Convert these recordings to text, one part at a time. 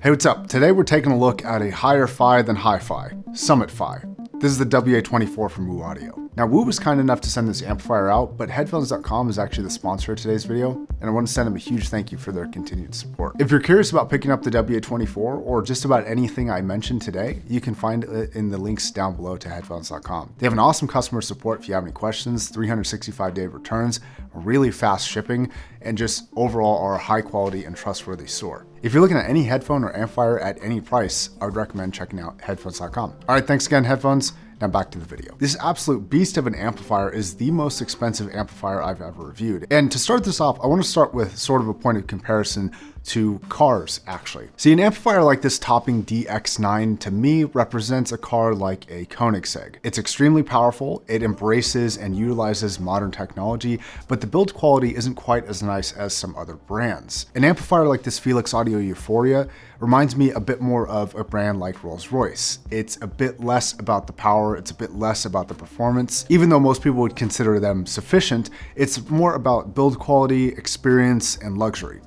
Hey, what's up? Today we're taking a look at a higher Fi than hi-fi, Summit Fi. This is the WA-24 from WA-Audio. Now, Wu was kind enough to send this amplifier out, but Headphones.com is actually the sponsor of today's video, and I want to send them a huge thank you for their continued support. If you're curious about picking up the WA-24 or just about anything I mentioned today, you can find it in the links down below to Headphones.com. They have an awesome customer support if you have any questions, 365-day returns, really fast shipping, and just overall are a high quality and trustworthy store. If you're looking at any headphone or amplifier at any price, I would recommend checking out Headphones.com. All right, thanks again, Headphones. Now back to the video. This absolute beast of an amplifier is the most expensive amplifier I've ever reviewed. And to start this off, I want to start with sort of a point of comparison to cars, actually. See, an amplifier like this topping DX9 to me represents a car like a Koenigsegg. It's extremely powerful, it embraces and utilizes modern technology, but the build quality isn't quite as nice as some other brands. An amplifier like this Felix Audio Euphoria reminds me a bit more of a brand like Rolls-Royce. It's a bit less about the power, it's a bit less about the performance. Even though most people would consider them sufficient, it's more about build quality, experience, and luxury.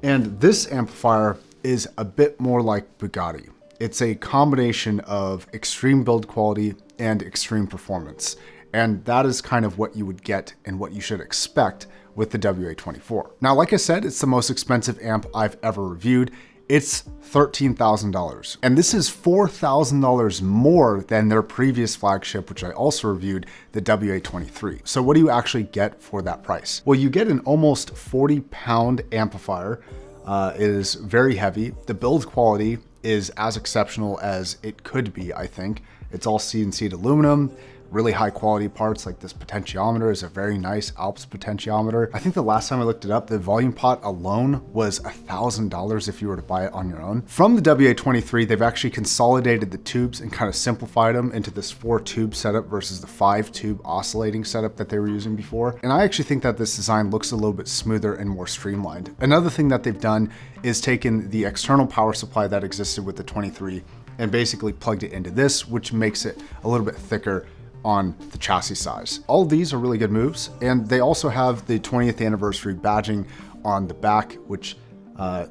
And this amplifier is a bit more like Bugatti. It's a combination of extreme build quality and extreme performance. And that is kind of what you would get and what you should expect with the WA-24. Now, like I said, it's the most expensive amp I've ever reviewed. It's $13,000. And this is $4,000 more than their previous flagship, which I also reviewed, the WA-23. So what do you actually get for that price? Well, you get an almost 40-pound amplifier. It is very heavy. The build quality is as exceptional as it could be, I think. It's all CNC'd aluminum. Really high quality parts, like this potentiometer is a very nice Alps potentiometer. I think the last time I looked it up, the volume pot alone was $1,000 if you were to buy it on your own. From the WA-23, they've actually consolidated the tubes and kind of simplified them into this 4-tube setup versus the 5-tube oscillating setup that they were using before. And I actually think that this design looks a little bit smoother and more streamlined. Another thing that they've done is taken the external power supply that existed with the 23 and basically plugged it into this, which makes it a little bit thicker on the chassis size. All of these are really good moves, and they also have the 20th anniversary badging on the back, which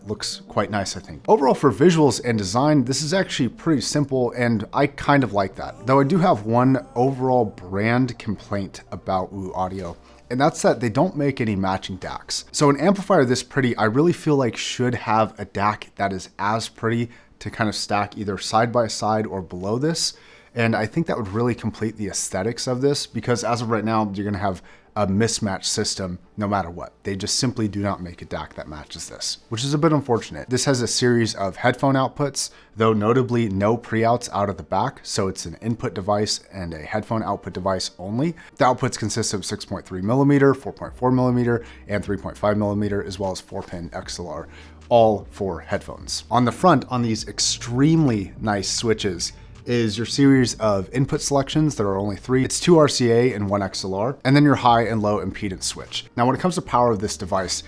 looks quite nice, I think. Overall, for visuals and design, this is actually pretty simple, and I kind of like that. Though I do have one overall brand complaint about WA-Audio, and that's that they don't make any matching DACs. So an amplifier this pretty, I really feel like should have a DAC that is as pretty to kind of stack either side by side or below this. And I think that would really complete the aesthetics of this, because as of right now, you're gonna have a mismatched system no matter what. They just simply do not make a DAC that matches this, which is a bit unfortunate. This has a series of headphone outputs, though notably no pre-outs out of the back. So it's an input device and a headphone output device only. The outputs consist of 6.3 millimeter, 4.4 millimeter, and 3.5 millimeter, as well as 4-pin XLR, all for headphones. On the front, on these extremely nice switches, is your series of input selections. There are only 3. It's 2 RCA and 1 XLR, and then your high and low impedance switch. Now, when it comes to power of this device,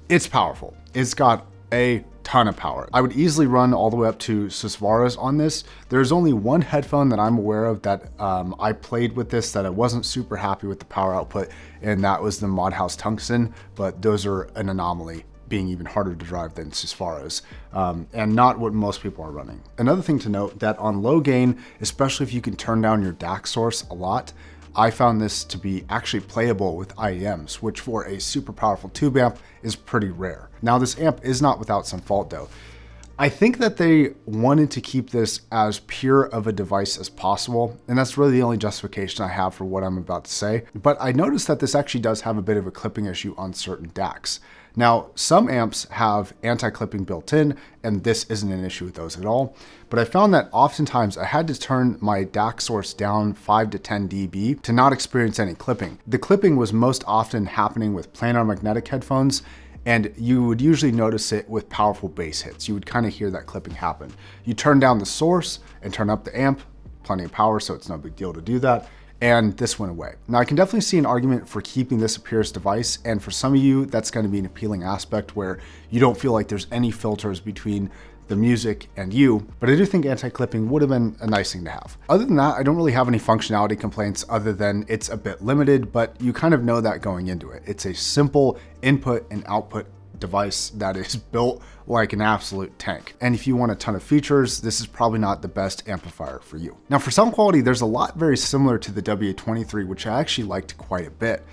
it's powerful. It's got a ton of power. I would easily run all the way up to Susvaras on this. There's only one headphone that I'm aware of that I played with this that I wasn't super happy with the power output, and that was the Modhouse Tungsten, but those are an anomaly, being even harder to drive than Susvaras, and not what most people are running. Another thing to note, that on low gain, especially if you can turn down your DAC source a lot, I found this to be actually playable with IEMs, which for a super powerful tube amp is pretty rare. Now, this amp is not without some fault though. I think that they wanted to keep this as pure of a device as possible, and that's really the only justification I have for what I'm about to say. But I noticed that this actually does have a bit of a clipping issue on certain DACs. Now, some amps have anti-clipping built in, and this isn't an issue with those at all. But I found that oftentimes I had to turn my DAC source down 5 to 10 dB to not experience any clipping. The clipping was most often happening with planar magnetic headphones, and you would usually notice it with powerful bass hits. You would kind of hear that clipping happen. You turn down the source and turn up the amp, plenty of power, so it's no big deal to do that. And this went away. Now, I can definitely see an argument for keeping this a purest device, and for some of you, that's going to be an appealing aspect where you don't feel like there's any filters between the music and you, but I do think anti-clipping would have been a nice thing to have. Other than that, I don't really have any functionality complaints other than it's a bit limited, but you kind of know that going into it. It's a simple input and output device that is built like an absolute tank. And if you want a ton of features, this is probably not the best amplifier for you. Now for sound quality, there's a lot very similar to the WA-23, which I actually liked quite a bit.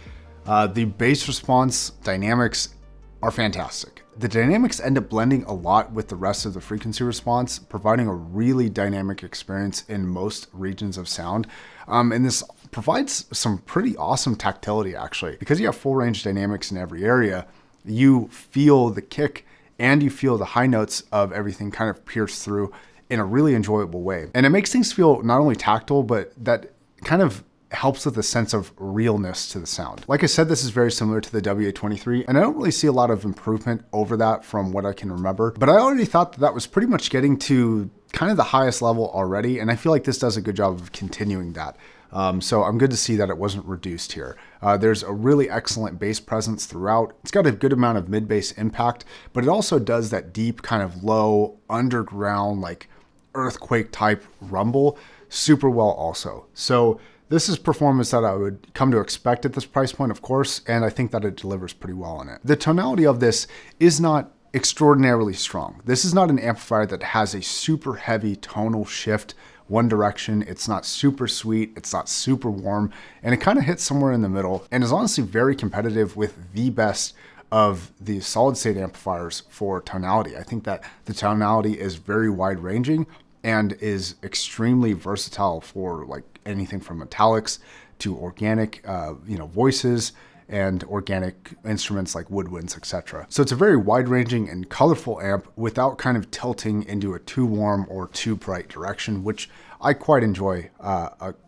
The bass response dynamics are fantastic. The dynamics end up blending a lot with the rest of the frequency response, providing a really dynamic experience in most regions of sound. And this provides some pretty awesome tactility actually. Because you have full range dynamics in every area, you feel the kick and you feel the high notes of everything kind of pierce through in a really enjoyable way. And it makes things feel not only tactile, but that kind of helps with a sense of realness to the sound. Like I said, this is very similar to the WA-23, and I don't really see a lot of improvement over that from what I can remember, but I already thought that that was pretty much getting to kind of the highest level already, and I feel like this does a good job of continuing that. So I'm good to see that it wasn't reduced here. There's a really excellent bass presence throughout. It's got a good amount of mid-bass impact, but it also does that deep kind of low underground, like earthquake type rumble super well also. So this is performance that I would come to expect at this price point, of course, and I think that it delivers pretty well on it. The tonality of this is not extraordinarily strong. This is not an amplifier that has a super heavy tonal shift one direction. It's not super sweet, it's not super warm, and it kind of hits somewhere in the middle and is honestly very competitive with the best of the solid state amplifiers for tonality. I think that the tonality is very wide ranging and is extremely versatile for like anything from metallics to organic, voices and organic instruments like woodwinds, etc. So it's a very wide-ranging and colorful amp without kind of tilting into a too warm or too bright direction, which I quite enjoy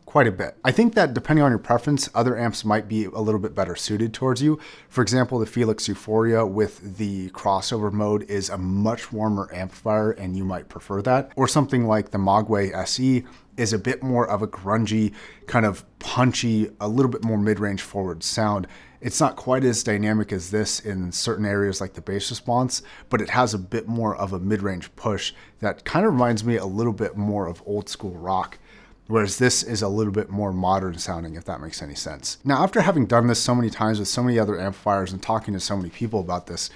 quite a bit. I think that depending on your preference, other amps might be a little bit better suited towards you. For example, the Felix Euphoria with the crossover mode is a much warmer amplifier and you might prefer that. Or something like the Mogwai SE is a bit more of a grungy, kind of punchy, a little bit more mid-range forward sound. It's not quite as dynamic as this in certain areas like the bass response, but it has a bit more of a mid-range push that kind of reminds me a little bit more of old school rock, whereas this is a little bit more modern sounding, if that makes any sense. Now, after having done this so many times with so many other amplifiers and talking to so many people about this,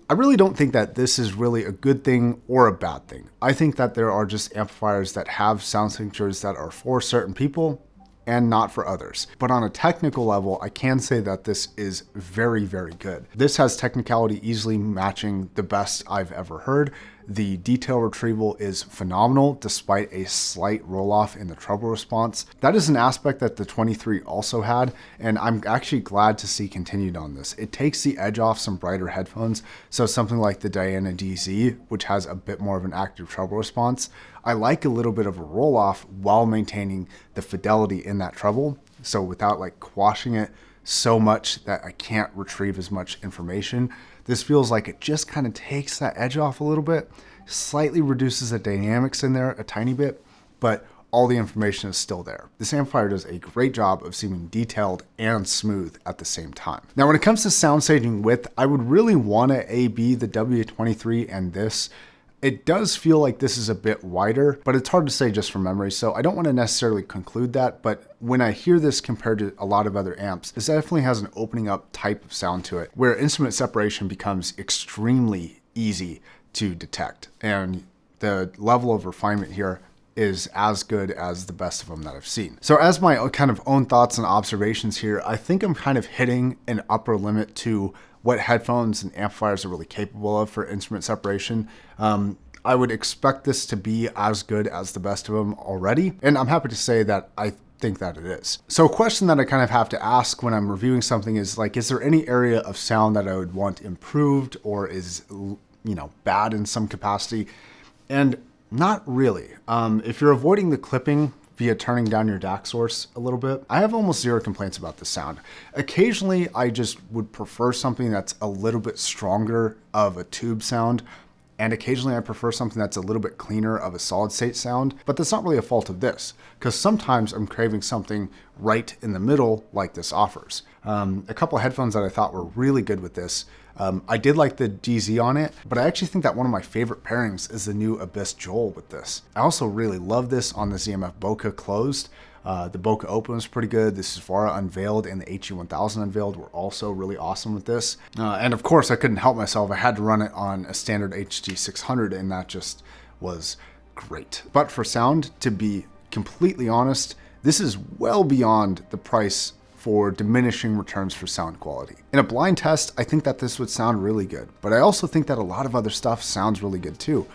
I really don't think that this is really a good thing or a bad thing. I think that there are just amplifiers that have sound signatures that are for certain people and not for others. But on a technical level, I can say that this is very, very good. This has technicality easily matching the best I've ever heard. The detail retrieval is phenomenal despite a slight roll off in the treble response. That is an aspect that the 23 also had, and I'm actually glad to see continued on this. It takes the edge off some brighter headphones, so something like the Diana DZ, which has a bit more of an active treble response, I like a little bit of a roll off while maintaining the fidelity in that treble, so without like quashing it so much that I can't retrieve as much information. This feels like it just kind of takes that edge off a little bit, slightly reduces the dynamics in there a tiny bit, but all the information is still there. This amplifier does a great job of seeming detailed and smooth at the same time. Now, when it comes to sound staging width, I would really want to A/B the WA-23 and this. It does feel like this is a bit wider, but it's hard to say just from memory, so I don't want to necessarily conclude that, but when I hear this compared to a lot of other amps, this definitely has an opening up type of sound to it, where instrument separation becomes extremely easy to detect, and the level of refinement here is as good as the best of them that I've seen. So as my kind of own thoughts and observations here, I think I'm kind of hitting an upper limit to what headphones and amplifiers are really capable of for instrument separation. I would expect this to be as good as the best of them already, and I'm happy to say that I think that it is. So a question that I kind of have to ask when I'm reviewing something is like, is there any area of sound that I would want improved or is, bad in some capacity? And not really. If you're avoiding the clipping via turning down your DAC source a little bit, I have almost zero complaints about the sound. Occasionally, I just would prefer something that's a little bit stronger of a tube sound, and occasionally I prefer something that's a little bit cleaner of a solid state sound, but that's not really a fault of this, because sometimes I'm craving something right in the middle like this offers. A couple of headphones that I thought were really good with this. I did like the DZ on it, but I actually think that one of my favorite pairings is the new Abyss Joel with this. I also really love this on the ZMF Bokeh closed. The Bokeh Open was pretty good. The Susvara Unveiled and the HE1000 Unveiled were also really awesome with this. And of course, I couldn't help myself. I had to run it on a standard HG600, and that just was great. But for sound, to be completely honest, this is well beyond the price for diminishing returns for sound quality. In a blind test, I think that this would sound really good, but I also think that a lot of other stuff sounds really good too.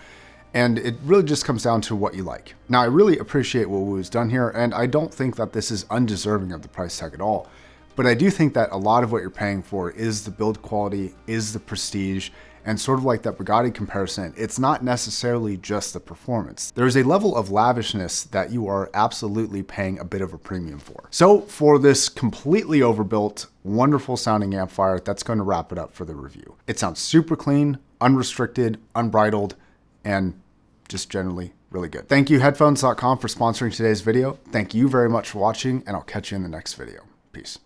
And it really just comes down to what you like. Now, I really appreciate what Woo's done here, and I don't think that this is undeserving of the price tag at all. But I do think that a lot of what you're paying for is the build quality, is the prestige, and sort of like that Bugatti comparison, it's not necessarily just the performance. There is a level of lavishness that you are absolutely paying a bit of a premium for. So for this completely overbuilt, wonderful sounding amplifier, that's going to wrap it up for the review. It sounds super clean, unrestricted, unbridled, and just generally really good. Thank you Headphones.com for sponsoring today's video. Thank you very much for watching, and I'll catch you in the next video. Peace.